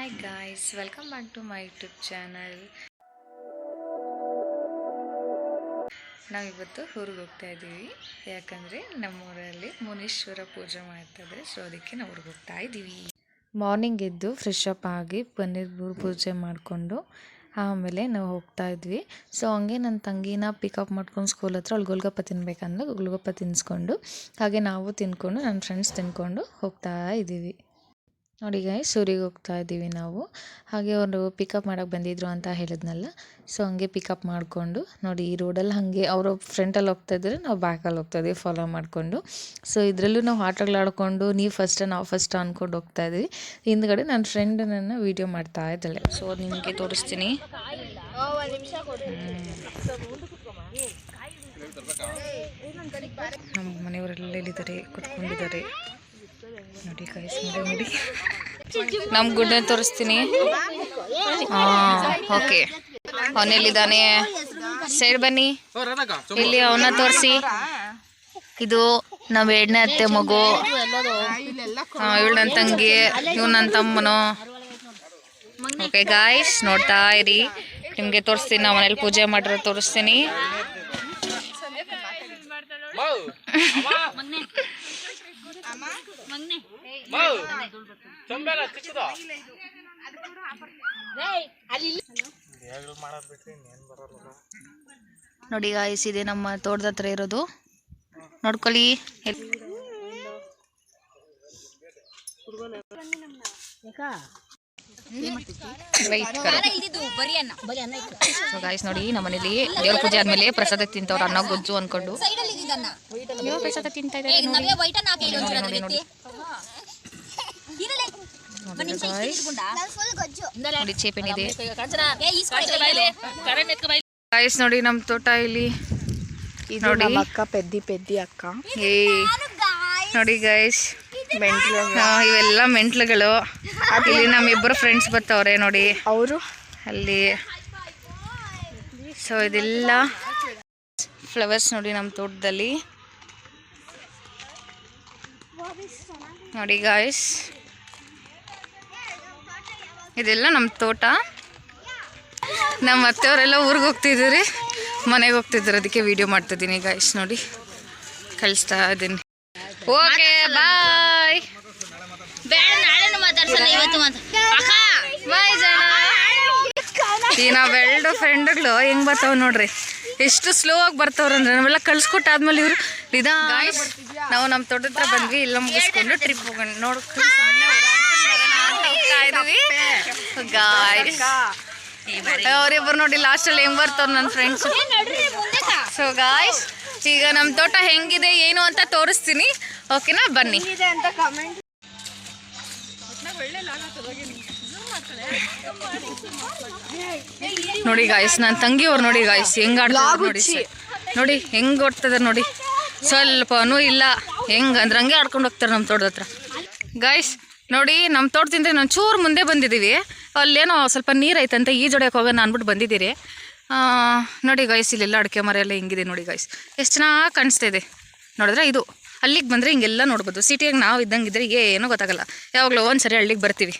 Hi guys, welcome back to my YouTube channel. ನಾವಿವತ್ತು ಊರಿಗೆ ಹೋಗ್ತಾ ಇದ್ದೀವಿ. ಯಾಕಂದರೆ ನಮ್ಮೂರಲ್ಲಿ ಮುನೀಶ್ವರ ಪೂಜೆ ಮಾಡ್ತಾಯಿದ್ದಾರೆ. ಸೊ ಅದಕ್ಕೆ ನಾವು ಊರಿಗೆ ಹೋಗ್ತಾ ಇದ್ದೀವಿ. ಮಾರ್ನಿಂಗ್ ಎದ್ದು ಫ್ರೆಶ್ ಅಪ್ ಆಗಿ ಪನ್ನೀರ್ ಪೂಜೆ ಮಾಡಿಕೊಂಡು ಆಮೇಲೆ ನಾವು ಹೋಗ್ತಾ ಇದ್ವಿ. ಸೊ ಹಂಗೆ ನನ್ನ ತಂಗಿನ ಪಿಕಪ್ ಮಾಡ್ಕೊಂಡು ಸ್ಕೂಲ್ ಹತ್ರ ಅಲ್ಲಿ ಗೋಲ್ಗಪ್ಪ ತಿನ್ಬೇಕಂದ್ರೆ ಗೋಲ್ಗಪ್ಪ ತಿನ್ನಿಸ್ಕೊಂಡು ಹಾಗೆ ನಾವು ತಿನ್ಕೊಂಡು ನನ್ನ ಫ್ರೆಂಡ್ಸ್ ತಿನ್ಕೊಂಡು ಹೋಗ್ತಾ ಇದ್ದೀವಿ. ನೋಡಿ ಗೈಸ್, ಊರಿಗೆ ಹೋಗ್ತಾ ಇದ್ದೀವಿ ನಾವು. ಹಾಗೆ ಅವರು ಪಿಕಪ್ ಮಾಡೋಕ್ಕೆ ಬಂದಿದ್ರು ಅಂತ ಹೇಳಿದ್ನಲ್ಲ, ಸೊ ಹಂಗೆ ಪಿಕಪ್ ಮಾಡಿಕೊಂಡು ನೋಡಿ ಈ ರೋಡಲ್ಲಿ ಹಾಗೆ ಅವರು ಫ್ರಂಟಲ್ಲಿ ಹೋಗ್ತಾ ಇದ್ದಾರೆ, ನಾವು ಬ್ಯಾಕಲ್ಲಿ ಹೋಗ್ತಾ ಇದ್ದೀವಿ ಫಾಲೋ ಮಾಡಿಕೊಂಡು. ಸೊ ಇದರಲ್ಲೂ ನಾವು ಆಟಗಳಾಡ್ಕೊಂಡು ನೀವು ಫಸ್ಟ್ ನಾವು ಫಸ್ಟ್ ಅಂದ್ಕೊಂಡು ಹೋಗ್ತಾ ಇದ್ದೀವಿ. ಹಿಂದ್ಗಡೆ ನನ್ನ ಫ್ರೆಂಡ್ ನನ್ನ ವೀಡಿಯೋ ಮಾಡ್ತಾ ಇದ್ದಾಳೆ. ಸೊ ನಿಮಗೆ ತೋರಿಸ್ತೀನಿ. ನಮ್ಮ ಮನೆಯವರೆಲ್ಲ ಇಲ್ಲಿದ್ದಾರೆ, ಕುತ್ಕೊಂಡಿದ್ದಾರೆ ನೋಡಿ ಗೈಸ್. ನೋಡಿ ನಮ್ಮ ಗುಡ್ಡ ತೋರಿಸ್ತೀನಿ. ಓಕೆ, ಅವನೆಲ್ಲಿದ್ದಾನೆ? ಸೈಡ್ ಬನ್ನಿ, ಇಲ್ಲಿ ಅವನ್ನ ತೋರಿಸಿ. ಇದು ನಮ್ಮ ಎರಡನೇ ಅತ್ತೆ ಮಗು, ಇವಳು ನನ್ನ ತಂಗಿ, ಇವ್ ನನ್ನ ತಮ್ಮನು. ಓಕೆ ಗಾಯ್ಸ್, ನೋಡ್ತಾ ಇರಿ, ನಿಮಗೆ ತೋರಿಸ್ತೀನಿ. ನಾವು ಮನೇಲಿ ಪೂಜೆ ಮಾಡಿರೋ ತೋರಿಸ್ತೀನಿ. ನೋಡಿ ಗಾಯ್ಸ್, ಇದೆ ನಮ್ಮ ತೋಟದ ಹತ್ರ ಇರೋದು, ನೋಡ್ಕೊಳ್ಳಿ. ಗಾಯ್ಸ್ ನೋಡಿ, ನಮ್ಮ ಮನೇಲಿ ದೇವ್ರ ಪೂಜೆ ಆದ್ಮೇಲೆ ಪ್ರಸಾದ ತಿಂತವ್ರು, ಅನ್ನ ಗೊಜ್ಜು ಅನ್ಕೊಂಡು ಪ್ರಸಾದ ತಿಂತಾ ಇದ್ದಾರೆ. ನೋಡಿ ಚೇಪೆನಿದೆ ಗಾಯ್ಸ್. ನೋಡಿ ನಮ್ಮ ತೋಟ ಇಲ್ಲಿ ನೋಡಿ, ಅಕ್ಕ ಪೆದ್ದಿ ಅಕ್ಕ. ನೋಡಿ ಗೈಸ್, ಇವೆಲ್ಲ ಮೆಂಟ್ಲುಗಳು. ಇಲ್ಲಿ ನಮ್ಮಿಬ್ಬರು ಫ್ರೆಂಡ್ಸ್ ಬರ್ತಾವ್ರೆ ನೋಡಿ ಅವರು ಅಲ್ಲಿ. ಸೊ ಇದೆಲ್ಲ ಫ್ಲವರ್ಸ್ ನೋಡಿ ನಮ್ಮ ತೋಟದಲ್ಲಿ. ನೋಡಿ ಗಾಯ್ಸ್, ಇದೆಲ್ಲ ನಮ್ಮ ತೋಟ. ನಮ್ಮ ಅತ್ತೆಯವರೆಲ್ಲ ಊರಿಗೆ ಹೋಗ್ತಿದ್ದೀರಿ, ಮನೆಗೆ ಹೋಗ್ತಿದ್ದಾರೆ, ಅದಕ್ಕೆ ವಿಡಿಯೋ ಮಾಡ್ತಿದ್ದೀನಿ ಗಾಯ್ಸ್. ನೋಡಿ ಕಳಿಸ್ತಾ ಇದ್ದೀನಿ. Okay bye. ಬಾಯ್ ಜನ. ಈ ನಾವೆರಡು ಫ್ರೆಂಡ್ಗಳು ಹೆಂಗ್ ಬರ್ತಾವ ನೋಡ್ರಿ, ಎಷ್ಟು ಸ್ಲೋ ಆಗಿ ಬರ್ತಾವ್ರಂದ್ರೆ. ನಾವೆಲ್ಲ ಕಳ್ಸ್ಕೊಟ್ಟಾದ್ಮೇಲೆ ಇವರು ಇದಾ ಗಾಯ್ಸ್, ನಾವು ನಮ್ಮ ತೋಟದ ಹತ್ರ ಬಂದ್ವಿ, ಎಲ್ಲ ಮುಗಿಸ್ಕೊಂಡು ಟ್ರಿಪ್ ಹೋಗೋಣ ನೋಡ್ಕೊಂಡು ಗಾಯ್ಸ್. ಅವರಿಬ್ಬರು ನೋಡಿ ಲಾಸ್ಟಲ್ಲಿ ಹೆಂಗ್ ಬರ್ತಾವ್ರು ನನ್ನ ಫ್ರೆಂಡ್ಸ್. ಸೊ ಗಾಯ್ಸ್, ಈಗ ನಮ್ಮ ತೋಟ ಹೆಂಗಿದೆ ಏನು ಅಂತ ತೋರಿಸ್ತೀನಿ, ಓಕೆನಾ? ಬನ್ನಿ. ನೋಡಿ ಗಾಯ್ಸ್, ನನ್ನ ತಂಗಿಯವ್ರು ನೋಡಿ ಗಾಯ್ಸ್ ಹೆಂಗ್ ಆಡ್ತಾರೆ ನೋಡಿ. ನೋಡಿ ಹೆಂಗ್ ಓಡ್ತದಾರೆ ನೋಡಿ, ಸ್ವಲ್ಪನೂ ಇಲ್ಲ, ಹೆಂಗ್ ಅಂದ್ರೆ ಹಂಗೆ ಆಡ್ಕೊಂಡು ಹೋಗ್ತಾರೆ ನಮ್ಮ ತೋಟದ ಹತ್ರ. ಗಾಯ್ಸ್ ನೋಡಿ, ನಮ್ಮ ತೋಟದಿಂದ ನಾವು ಚೂರು ಮುಂದೆ ಬಂದಿದ್ದೀವಿ, ಅಲ್ಲೇನೋ ಸ್ವಲ್ಪ ನೀರು ಐತಂತೆ, ಈಜೊಡೆಯಕ್ಕೆ ಹೋಗೋಣ ಅಂದ್ಬಿಟ್ಟು ಬಂದಿದ್ದೀರಿ. ನೋಡಿ ಗಾಯ್ಸ್, ಇಲ್ಲೆಲ್ಲ ಅಡಿಕೆ ಮರ ಎಲ್ಲ ಹೆಂಗಿದೆ ನೋಡಿ ಗಾಯ್ಸ್, ಎಷ್ಟು ಚೆನ್ನಾಗಿ ಕಾಣಿಸ್ತಾ ಇದೆ ನೋಡಿದ್ರೆ. ಇದು ಅಲ್ಲಿಗೆ ಬಂದರೆ ಹಿಂಗೆಲ್ಲ ನೋಡ್ಬೋದು. ಸಿಟಿಯಾಗ ನಾವು ಇದ್ದಂಗಿದ್ರೆ ಏನೂ ಗೊತ್ತಾಗಲ್ಲ, ಯಾವಾಗಲೂ ಒಂದ್ಸರಿ ಹಳ್ಳಿಗೆ ಬರ್ತೀವಿ.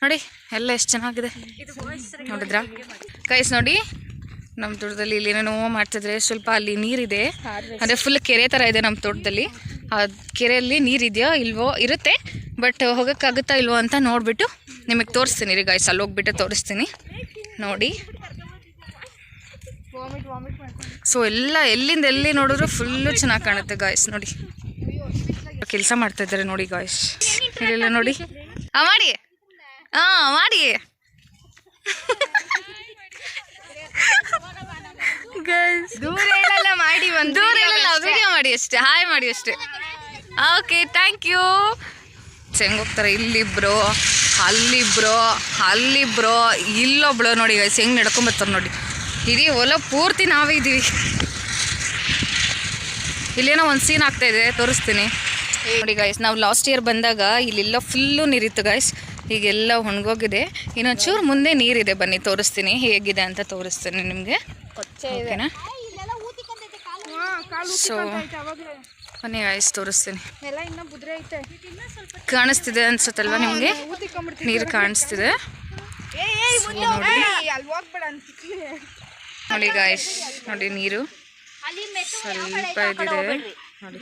ನೋಡಿ ಎಲ್ಲ ಎಷ್ಟು ಚೆನ್ನಾಗಿದೆ ನೋಡಿದ್ರಾ ಗೈಸ್. ನೋಡಿ ನಮ್ಮ ತೋಟದಲ್ಲಿ ಇಲ್ಲಿ ಏನೇನೋ ಮಾಡ್ತಿದ್ರೆ, ಸ್ವಲ್ಪ ಅಲ್ಲಿ ನೀರಿದೆ, ಅಂದರೆ ಫುಲ್ ಕೆರೆ ಥರ ಇದೆ ನಮ್ಮ ತೋಟದಲ್ಲಿ. ಆ ಕೆರೆಯಲ್ಲಿ ನೀರಿದೆಯೋ ಇಲ್ವೋ ಇರುತ್ತೆ, ಬಟ್ ಹೋಗೋಕ್ಕಾಗುತ್ತಾ ಇಲ್ವೋ ಅಂತ ನೋಡಿಬಿಟ್ಟು ನಿಮಗೆ ತೋರಿಸ್ತೀನಿ ರೀ ಗೈಸ್. ಅಲ್ಲಿ ಹೋಗ್ಬಿಟ್ಟು ತೋರಿಸ್ತೀನಿ ನೋಡಿ. ಸೊ ಎಲ್ಲ ಎಲ್ಲಿಂದ ಎಲ್ಲಿ ನೋಡಿದ್ರು ಫುಲ್ಲು ಚೆನ್ನಾಗಿ ಕಾಣುತ್ತೆ ಗಾಯ್ಸ್. ನೋಡಿ ಕೆಲಸ ಮಾಡ್ತಾ ಇದ್ದಾರೆ ನೋಡಿ ಗಾಯ್ಸ್, ಇಲ್ಲೆಲ್ಲ ನೋಡಿ. ಮಾಡಿ ಮಾಡಿ ವಿಡಿಯೋ ಮಾಡಿ ಅಷ್ಟೇ, ಹಾಯ್ ಮಾಡಿ ಅಷ್ಟೇ. Okay, thank you. ಹೆಂಗೆ ಹೋಗ್ತಾರೆ, ಇಲ್ಲಿಬ್ರು, ಅಲ್ಲಿಬ್ರು, ಇಲ್ಲೊಬ್ಳು ನೋಡಿ ಗೈಸ್ ಹೆಂಗೆ ನಡ್ಕೊಂಬರ್ತಾರೆ ನೋಡಿ. ಇಡೀ ಹೊಲ ಪೂರ್ತಿ ನಾವೇ ಇದ್ದೀವಿ. ಇಲ್ಲೇನೋ ಒಂದು ಸೀನ್ ಆಗ್ತಾಯಿದೆ, ತೋರಿಸ್ತೀನಿ ನೋಡಿ ಗೈಸ್. ನಾವು ಲಾಸ್ಟ್ ಇಯರ್ ಬಂದಾಗ ಇಲ್ಲೆಲ್ಲ ಫುಲ್ಲು ನೀರಿತ್ತು ಗೈಸ್, ಈಗೆಲ್ಲ ಒಣಗೋಗಿದೆ. ಇನ್ನೊಂಚೂರು ಮುಂದೆ ನೀರಿದೆ, ಬನ್ನಿ ತೋರಿಸ್ತೀನಿ ಹೇಗಿದೆ ಅಂತ ತೋರಿಸ್ತೀನಿ ನಿಮಗೆ, ಓಕೆನಾ? ಸೊ ಬನ್ನಿ ಗೈಸ್ ತೋರಿಸ್ತೀನಿ. ಕಾಣಿಸ್ತಿದೆ ಅನ್ಸುತ್ತಲ್ವ ನಿಮಗೆ? ನೀರು ಕಾಣಿಸ್ತಿದೆ ನೋಡಿ ಗಾಯ್ಸ್, ನೋಡಿ ನೀರು ಸ್ವಲ್ಪ ಇದಿದೆ ನೋಡಿ.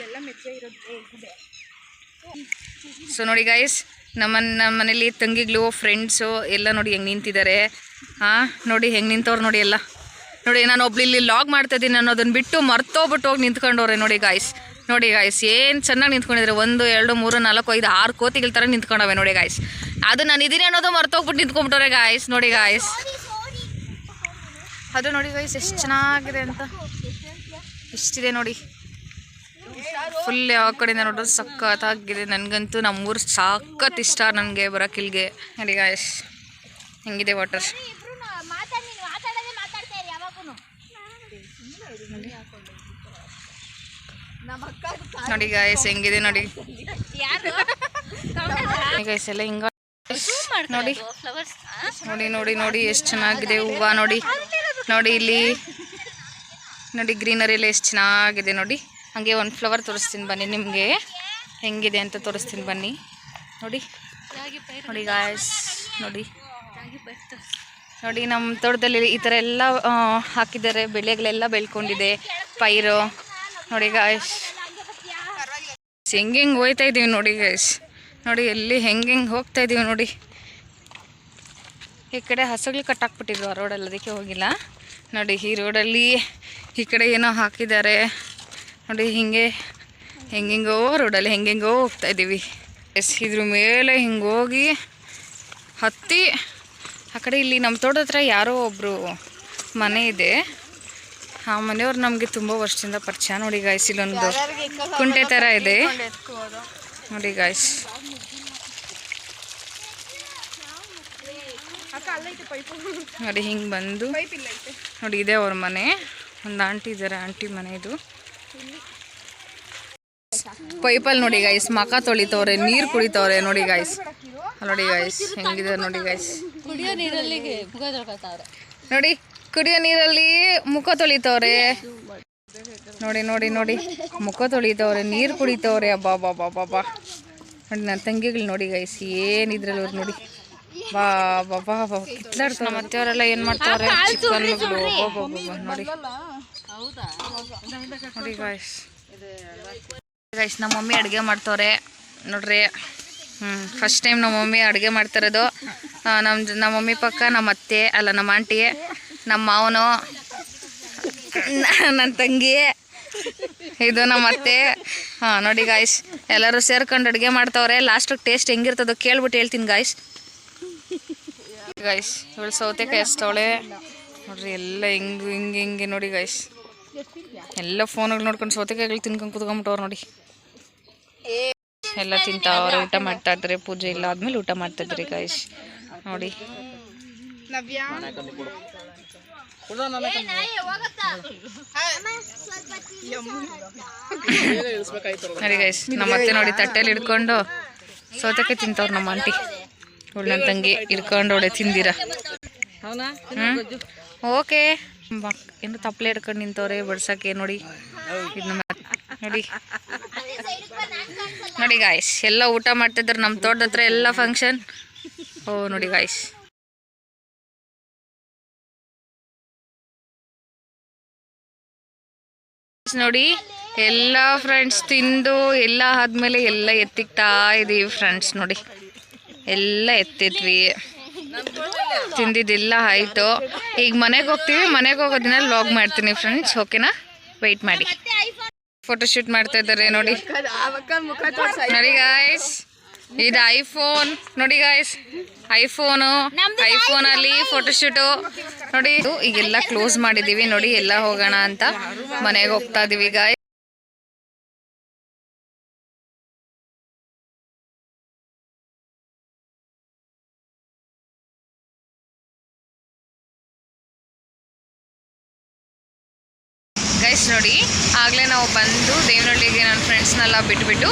ಸೊ ನೋಡಿ ಗಾಯ್ಸ್, ನಮ್ಮ ಮನೇಲಿ ತಂಗಿಗಳು ಫ್ರೆಂಡ್ಸು ಎಲ್ಲ ನೋಡಿ ಹೆಂಗೆ ನಿಂತಿದ್ದಾರೆ. ನೋಡಿ ಹೆಂಗೆ ನಿಂತವ್ರು ನೋಡಿ ಎಲ್ಲ. ನೋಡಿ ನಾನು ಒಬ್ಳು ಇಲ್ಲಿ ಲಾಗ್ ಮಾಡ್ತಾಯಿದ್ದೀನಿ ಅನ್ನೋದನ್ನ ಬಿಟ್ಟು ಮರ್ತೋಗ್ಬಿಟ್ಟು ಹೋಗಿ ನಿಂತ್ಕೊಂಡವ್ರೆ ನೋಡಿ ಗಾಯ್ಸ್. ನೋಡಿ ಗಾಯ್ಸ್ ಏನು ಚೆನ್ನಾಗಿ ನಿಂತ್ಕೊಂಡಿದ್ದಾರೆ. 1 2 3 4 5 6 ಕೋತಿಗಳ ಥರ ನಿಂತ್ಕೊಂಡವೆ ನೋಡಿ ಗಾಯ್ಸ್. ಅದು ನಾನು ಇದೀನಿ ಅನ್ನೋದು ಮರ್ತೋಗ್ಬಿಟ್ಟು ನಿಂತ್ಕೊಂಡ್ಬಿಟ್ಟವ್ರೆ ಗಾಯ್ಸ್. ನೋಡಿ ಗಾಯ್ಸ್, ಅದು ನೋಡಿ ಗಾಯ್ಸ್ ಎಷ್ಟು ಚೆನ್ನಾಗಿದೆ ಅಂತ, ಎಷ್ಟಿದೆ ನೋಡಿ. ಫುಲ್ ಯಾವ ಕಡೆಯಿಂದ ನೋಡೋದು ಸಖತ್ತಾಗಿದೆ. ನನಗಂತೂ ನಮ್ಮೂರು ಸಖತ್ ಇಷ್ಟ ನನಗೆ ಬರೋಕ್ಕಿಲ್ಗೆ. ನೋಡಿ ಗಾಯ್ಸ್ ಹೆಂಗಿದೆ ವಾಟರ್. ನೋಡಿ ಗಾಯ್ಸ್ ಹೆಂಗಿದೆ ನೋಡಿ. ಗಾಯ್ಸ್ ಎಲ್ಲ ಹಿಂಗ ನೋಡಿ ನೋಡಿ ನೋಡಿ ನೋಡಿ ಎಷ್ಟು ಚೆನ್ನಾಗಿದೆ ಹೂವು ನೋಡಿ. ನೋಡಿ ಇಲ್ಲಿ ನೋಡಿ ಗ್ರೀನರಿ ಎಲ್ಲ ಎಷ್ಟು ಚೆನ್ನಾಗಿದೆ ನೋಡಿ. ಹಾಗೆ ಒಂದು ಫ್ಲವರ್ ತೋರಿಸ್ತೀನಿ ಬನ್ನಿ ನಿಮಗೆ, ಹೆಂಗಿದೆ ಅಂತ ತೋರಿಸ್ತೀನಿ ಬನ್ನಿ. ನೋಡಿ ನೋಡಿ ಗಾಯ್ಸ್, ನೋಡಿ ನೋಡಿ ನಮ್ಮ ತೋಟದಲ್ಲಿ ಈ ಥರ ಎಲ್ಲ ಹಾಕಿದ್ದಾರೆ. ಬೆಳೆಗಳೆಲ್ಲ ಬೆಳ್ಕೊಂಡಿದೆ, ಪೈರು. ನೋಡಿ ಗಾಯ್ಸ್ ಹೆಂಗೆ ಹೋಗ್ತಾ ಇದ್ದೀವಿ ನೋಡಿ ಗಾಯ್ಸ್. ನೋಡಿ ಎಲ್ಲಿ ಹೆಂಗೆ ಹೋಗ್ತಾ ಇದ್ದೀವಿ ನೋಡಿ. ಈ ಕಡೆ ಹಸುಗಳು ಕಟ್ಟಾಕ್ಬಿಟ್ಟಿದ್ವು ಆ ರೋಡಲ್ಲಿ, ಅದಕ್ಕೆ ಹೋಗಿಲ್ಲ. ನೋಡಿ ಈ ರೋಡಲ್ಲಿ ಈ ಕಡೆ ಏನೋ ಹಾಕಿದ್ದಾರೆ ನೋಡಿ. ಹಿಂಗೆ ಹೆಂಗೆಂಗೋ ರೋಡಲ್ಲಿ ಹೆಂಗೆಂಗೋ ಹೋಗ್ತಾ ಇದ್ದೀವಿ. ಇದ್ರ ಮೇಲೆ ಹಿಂಗೆ ಹೋಗಿ ಹತ್ತಿ ಆ ಕಡೆ ಇಲ್ಲಿ ನಮ್ಮ ತೋಟದ ಹತ್ರ ಯಾರೋ ಒಬ್ಬರು ಮನೆ ಇದೆ. ಆ ಮನೆಯವ್ರು ನಮಗೆ ತುಂಬ ವರ್ಷದಿಂದ ಪರಿಚಯ. ನೋಡಿ ಗಾಯ್ಸ್ ಇಲ್ಲೊಂದು ಕುಂಟೆ ಥರ ಇದೆ ನೋಡಿ ಗಾಯ್ಸ್. ನೋಡಿ ಹಿಂಗೆ ಬಂದು ನೋಡಿ ಇದೆ ಅವ್ರ ಮನೆ. ಒಂದು ಆಂಟಿ ಇದ್ದಾರೆ, ಆಂಟಿ ಮನೆ ಇದು. ಪೈಪಲ್ಲಿ ನೋಡಿ ಗಾಯ್ಸ್ ಮಕ ತೊಳಿತವ್ರೆ, ನೀರು ಕುಡಿತವ್ರೆ ನೋಡಿ ಗಾಯ್ಸ್. ನೋಡಿ ಗಾಯ್ಸ್ ಹೆಂಗಿದೆ ನೋಡಿ ಗಾಯ್ಸ್. ಕುಡಿಯೋ ನೀರಲ್ಲಿ ನೋಡಿ, ಕುಡಿಯೋ ನೀರಲ್ಲಿ ಮುಖ ತೊಳಿತವ್ರೆ ನೋಡಿ. ನೋಡಿ ನೋಡಿ ಮುಖ ತೊಳಿತವ್ರೆ, ನೀರು ಕುಡಿತವ್ರೆ. ಅಬ್ಬಾ ಬಾಬಾ ಬಾಬಾ ನೋಡಿ ನನ್ನ ತಂಗಿಗಳು ನೋಡಿ ಗಾಯ್ಸ್ ಏನಿದ್ರಲ್ಲ ಅವ್ರು ನೋಡಿ. ಬಾ ಬಾಬಾ ಬಾಬಾ ಕಿತ್ಲಾಡ್ತಾವ. ಮತ್ತೆ ಅವರೆಲ್ಲ ಏನು ಮಾಡ್ತಾವ್ರೆ ಚಿಕ್ಕನ್ಗಳು. ನೋಡಿ ನೋಡಿ ಗಾಯ್ಸ್. ಗಾಯ್ಸ್ ನಮ್ಮ ಮಮ್ಮಿ ಅಡುಗೆ ಮಾಡ್ತವ್ರೆ ನೋಡ್ರಿ. ಫಸ್ಟ್ ಟೈಮ್ ನಮ್ಮ ಮಮ್ಮಿ ಅಡುಗೆ ಮಾಡ್ತಿರೋದು. ನಮ್ಮ ಮಮ್ಮಿ ಪಕ್ಕ ನಮ್ಮ ಅತ್ತೆ ಅಲ್ಲ ನಮ್ಮ ಆಂಟಿ, ನಮ್ಮ ಮಾವನು, ನನ್ನ ತಂಗಿ, ಇದು ನಮ್ಮ ಅತ್ತೆ. ನೋಡಿ ಗಾಯ್ಸ್ ಎಲ್ಲರೂ ಸೇರ್ಕೊಂಡು ಅಡುಗೆ ಮಾಡ್ತವ್ರೆ. ಲಾಸ್ಟಿಗೆ ಟೇಸ್ಟ್ ಹೆಂಗಿರ್ತದೋ ಕೇಳ್ಬಿಟ್ಟು ಹೇಳ್ತೀನಿ ಗಾಯ್ಸ್. ಗಾಯ್ಸ್ ಇವಳು ಸೌತೆಕಾಯಿ ಎಷ್ಟವಳೆ ನೋಡ್ರಿ. ಎಲ್ಲ ಹಿಂಗೆ ಹಿಂಗೆ ಹಿಂಗೆ ನೋಡಿ ಗಾಯ್ಸ್. ಎಲ್ಲ ಫೋನಲ್ಲಿ ನೋಡ್ಕೊಂಡು ಸೌತೆಕಾಯಿಗಳು ತಿನ್ಕೊಂಡು ಕುತ್ಕೊಂಡ್ಬಿಟ್ಟವ್ರು ನೋಡಿ. ಎಲ್ಲ ತಿಂತಾವ್ರೆ, ಊಟ ಮಾಡ್ತಾ ಇದ್ದಾರೆ. ಪೂಜೆ ಇಲ್ಲ ಆದ್ಮೇಲೆ ಊಟ ಮಾಡ್ತಾ ಇದ್ರಿ ಗಾಯ್ಸ್. ನೋಡಿ ನೋಡಿ ಗೈಸ್ ನಮ್ಮ ಅತ್ತೆ ನೋಡಿ ತಟ್ಟೆಲಿ ಹಿಡ್ಕೊಂಡು ಸೌತೆಕಾಯಿ ತಿಂತವ್ರು ನಮ್ಮ ಆಂಟಿ. ಇವಳು ನನ್ನ ತಂಗಿ ಹಿಡ್ಕೊಂಡು ಅವಳೆ ತಿಂದಿರ. ಓಕೆ ಏನು ತಪ್ಪಲೆ ಹಿಡ್ಕೊಂಡು ನಿಂತವ್ರೆ ಬಡ್ಸಕ್ಕೆ ನೋಡಿ. ಇದು ನೋಡಿ ನೋಡಿ ಗಾಯ್ಸ್ ಎಲ್ಲ ಊಟ ಮಾಡ್ತಿದ್ದಾರೆ ನಮ್ಮ ತೋಟದ ಹತ್ರ ಎಲ್ಲ ಫಂಕ್ಷನ್. ಓ ನೋಡಿ ಗಾಯ್ಸ್ ನೋಡಿ ಎಲ್ಲ ಫ್ರೆಂಡ್ಸ್ ತಿಂದು ಎಲ್ಲ ಆದ್ಮೇಲೆ ಎಲ್ಲ ಎತ್ತಿಕ್ತಾ ಇದೀವಿ ಫ್ರೆಂಡ್ಸ್. ನೋಡಿ ಎಲ್ಲ ಎತ್ತಿದ್ವಿ, ತಿಂದಿದ್ದೆಲ್ಲ ಆಯಿತು. ಈಗ ಮನೆಗೆ ಹೋಗ್ತೀವಿ, ಮನೆಗೆ ಹೋಗೋದಿನ ಲಾಗ್ ಮಾಡ್ತೀನಿ ಫ್ರೆಂಡ್ಸ್. ಓಕೆನಾ, ವೆಯ್ಟ್ ಮಾಡಿ. ಫೋಟೋಶೂಟ್ ಮಾಡ್ತಾ ಇದ್ದಾರೆ ನೋಡಿ. ನೋಡಿ ಗಾಯ್ಸ್ ಇದು ಐಫೋನ್ ನೋಡಿ ಗಾಯ್ಸ್, ಐಫೋನಲ್ಲಿ ಫೋಟೋಶೂಟು ನೋಡಿ. ಈಗೆಲ್ಲ ಕ್ಲೋಸ್ ಮಾಡಿದ್ದೀವಿ ನೋಡಿ, ಎಲ್ಲ ಹೋಗೋಣ ಅಂತ ಮನೆಗೆ ಹೋಗ್ತಾ ಇದೀವಿ ಗಾಯ್ಸ್. ಗೈಸ್ ನೋಡಿ ಆಗಲೇ ನಾವು ಬಂದು ದೇವನಹಳ್ಳಿಗೆ ನನ್ನ ಫ್ರೆಂಡ್ಸ್ನೆಲ್ಲ ಬಿಟ್ಬಿಟ್ಟು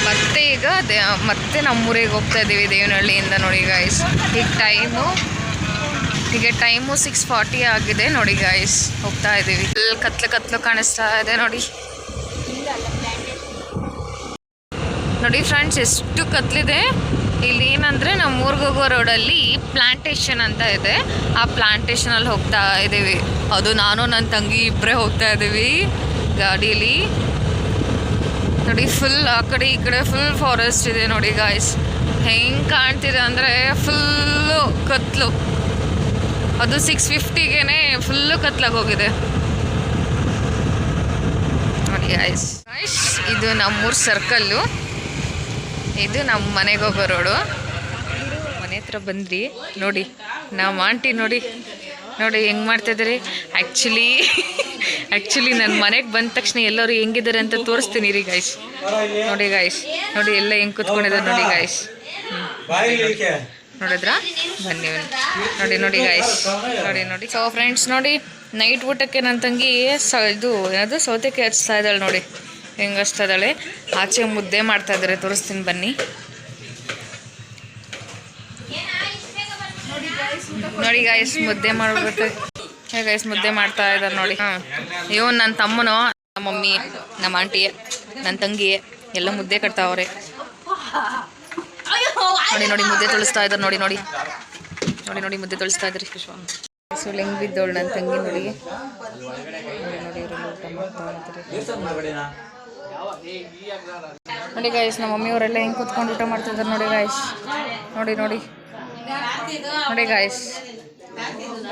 ಮತ್ತೆ ಈಗ ಮತ್ತೆ ನಮ್ಮೂರಿಗೆ ಹೋಗ್ತಾ ಇದ್ದೀವಿ ದೇವನಹಳ್ಳಿಯಿಂದ. ನೋಡಿ ಗಾಯ್ಸ್ ಈಗ ಟೈಮು 6:40 ಆಗಿದೆ ನೋಡಿ ಗಾಯ್ಸ್. ಹೋಗ್ತಾ ಇದ್ದೀವಿ. ಕತ್ಲು ಕಾಣಿಸ್ತಾ ಇದೆ ನೋಡಿ. ನೋಡಿ ಫ್ರೆಂಡ್ಸ್ ಎಷ್ಟು ಕತ್ಲಿದೆ. ಇಲ್ಲಿ ಏನಂದರೆ ನಮ್ಮ ಊರಿಗೆ ಹೋಗೋ ರೋಡಲ್ಲಿ ಪ್ಲಾಂಟೇಶನ್ ಅಂತ ಇದೆ. ಆ ಪ್ಲಾಂಟೇಶನಲ್ಲಿ ಹೋಗ್ತಾ ಇದ್ದೀವಿ. ಅದು ನಾನು ನನ್ನ ತಂಗಿ ಇಬ್ಬರೇ ಹೋಗ್ತಾ ಇದ್ದೀವಿ ಗಾಡೀಲಿ. ನೋಡಿ ಫುಲ್ ಆ ಕಡೆ ಈ ಕಡೆ ಫುಲ್ ಫಾರೆಸ್ಟ್ ಇದೆ ನೋಡಿ ಗಾಯ್ಸ್. ಹೆಂಗೆ ಕಾಣ್ತಿದೆ ಅಂದರೆ ಫುಲ್ಲು ಕತ್ಲು. ಅದು 6:50ಗೆ ಫುಲ್ಲು ಕತ್ಲಾಗಿ ಹೋಗಿದೆ ನೋಡಿ ಗಾಯ್ಸ್. ಇದು ನಮ್ಮೂರು ಸರ್ಕಲ್ಲು. ಇದು ನಮ್ಮ ಮನೆಗೆ ಹೋಗೋ ರೋಡು. ಮನೆ ಹತ್ರ ಬಂದ್ರಿ ನೋಡಿ ನಮ್ಮ ಆಂಟಿ ನೋಡಿ ನೋಡಿ ಹೆಂಗೆ ಮಾಡ್ತಾಯಿದ್ದಾರೆ. ಆ್ಯಕ್ಚುಲಿ ನನ್ನ ಮನೆಗೆ ಬಂದ ತಕ್ಷಣ ಎಲ್ಲರೂ ಹೆಂಗಿದ್ದಾರೆ ಅಂತ ತೋರಿಸ್ತೀನಿ ರೀ ಗಾಯ್ಸ್. ನೋಡಿ ಗಾಯ್ಸ್ ನೋಡಿ ಎಲ್ಲ ಹೆಂಗೆ ಕೂತ್ಕೊಂಡಿದ್ದಾರೆ ನೋಡಿ ಗಾಯ್ಸ್. ನೋಡಿದ್ರಾ ಬನ್ನಿ ನೋಡಿ ಗಾಯ್ಸ್ ನೋಡಿ. ಸೊ ಫ್ರೆಂಡ್ಸ್ ನೋಡಿ ನೈಟ್ ಊಟಕ್ಕೆ ನನ್ನ ತಂಗಿ ಇದು ಏನದು ಸೌತೆಕಾಯಿ ಹಚ್ತಾ ಇದ್ದಾಳೆ ನೋಡಿ ಹೆಂಗೆ ಹಚ್ತಾ ಇದ್ದಾಳೆ. ಆಚೆ ಮುದ್ದೆ ಮಾಡ್ತಾ ಇದ್ದಾರೆ ತೋರಿಸ್ತೀನಿ ಬನ್ನಿ. ನೋಡಿ ಗಾಯ್ಸ್ ಮುದ್ದೆ ಮಾಡ್ಬೇಕು ಗೈಸ್ ಮುದ್ದೆ ಮಾಡ್ತಾ ಇದ್ದಾರೆ ನೋಡಿ. ಇವನು ನನ್ನ ತಮ್ಮನು ನಮ್ಮ ಮಮ್ಮಿ ನಮ್ಮ ಆಂಟಿ ನನ್ನ ತಂಗಿ ಎಲ್ಲ ಮುದ್ದೆ ಕಟ್ತಾವ್ರೆ ನೋಡಿ ಮುದ್ದೆ ತೊಳಿಸ್ತಾ ಇದ್ದಾರೆ ನೋಡಿ ಮುದ್ದೆ ತೊಳಿಸ್ತಾ ಇದ್ರಿ. ಸುಳ್ಳು ಹೆಂಗೆ ಬಿದ್ದವಳು ನನ್ನ ತಂಗಿ ನೋಡಿ ಇವರೆಲ್ಲ ಊಟ ಮಾಡ್ತಾ ಇದ್ದಾರೆ ನೋಡಿ ಗಾಯ್ಸ್. ನಮ್ಮ ಮಮ್ಮಿಯವರೆಲ್ಲ ಹೆಂಗೆ ಕೂತ್ಕೊಂಡು ಊಟ ಮಾಡ್ತಿದ್ದಾರೆ ನೋಡಿ ಗಾಯ್ಸ್. ನೋಡಿ ಗಾಯ್ಸ್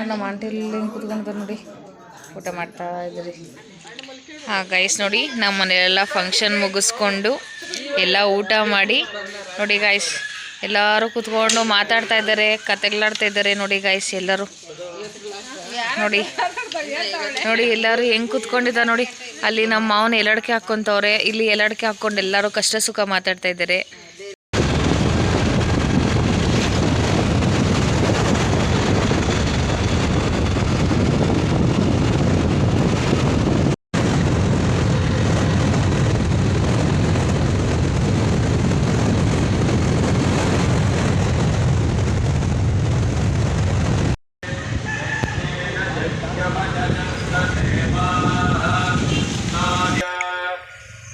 ನಮ್ಮ ಆಂಟಿಲಿ ಹೆಂಗೆ ಕೂತ್ಕೊಂಡಿದ್ದಾರೆ ನೋಡಿ ಊಟ ಮಾಡ್ತಾ ಇದ್ರಿ. ಹಾಂ ಗೈಸ್ ನೋಡಿ ನಮ್ಮ ಮನೆಯೆಲ್ಲ ಫಂಕ್ಷನ್ ಮುಗಿಸ್ಕೊಂಡು ಎಲ್ಲ ಊಟ ಮಾಡಿ ನೋಡಿ ಗಾಯ್ಸ್ ಎಲ್ಲರೂ ಕೂತ್ಕೊಂಡು ಮಾತಾಡ್ತಾ ಇದ್ದಾರೆ, ಕತೆಗಳಾಡ್ತಾ ಇದ್ದಾರೆ ನೋಡಿ ಗಾಯ್ಸ್. ಎಲ್ಲರೂ ನೋಡಿ ಎಲ್ಲರೂ ಹೆಂಗೆ ಕೂತ್ಕೊಂಡಿದ್ದಾರೆ ನೋಡಿ. ಅಲ್ಲಿ ನಮ್ಮ ಮಾವನ ಎಲ್ಲಡಿಕೆ ಹಾಕ್ಕೊಂತವ್ರೆ, ಇಲ್ಲಿ ಎಲ್ಲಡಿಕೆ ಹಾಕ್ಕೊಂಡು ಎಲ್ಲರೂ ಕಷ್ಟ ಸುಖ ಮಾತಾಡ್ತಾ ಇದ್ದಾರೆ.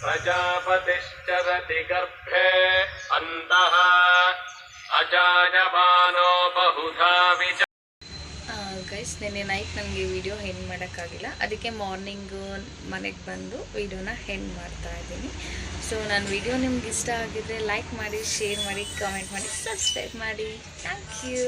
प्रजापतिश्चरति गर्भे अन्तः अजायमानो बहुधा विच. ಗೈಸ್ ನೆನ್ನೆ ನೈಟ್ ನನಗೆ ವಿಡಿಯೋ ಹೆಂಡ್ ಮಾಡೋಕ್ಕಾಗಿಲ್ಲ, ಅದಕ್ಕೆ ಮಾರ್ನಿಂಗು ಮನೆಗೆ ಬಂದು ವಿಡಿಯೋನ ಹೆಂಡ್ ಮಾಡ್ತಾ ಇದ್ದೀನಿ. ಸೊ ನನ್ನ ವಿಡಿಯೋ ನಿಮ್ಗೆ ಇಷ್ಟ ಆಗಿದ್ರೆ ಲೈಕ್ ಮಾಡಿ, ಶೇರ್ ಮಾಡಿ, ಕಮೆಂಟ್ ಮಾಡಿ, ಸಬ್ಸ್ಕ್ರೈಬ್ ಮಾಡಿ. Thank you.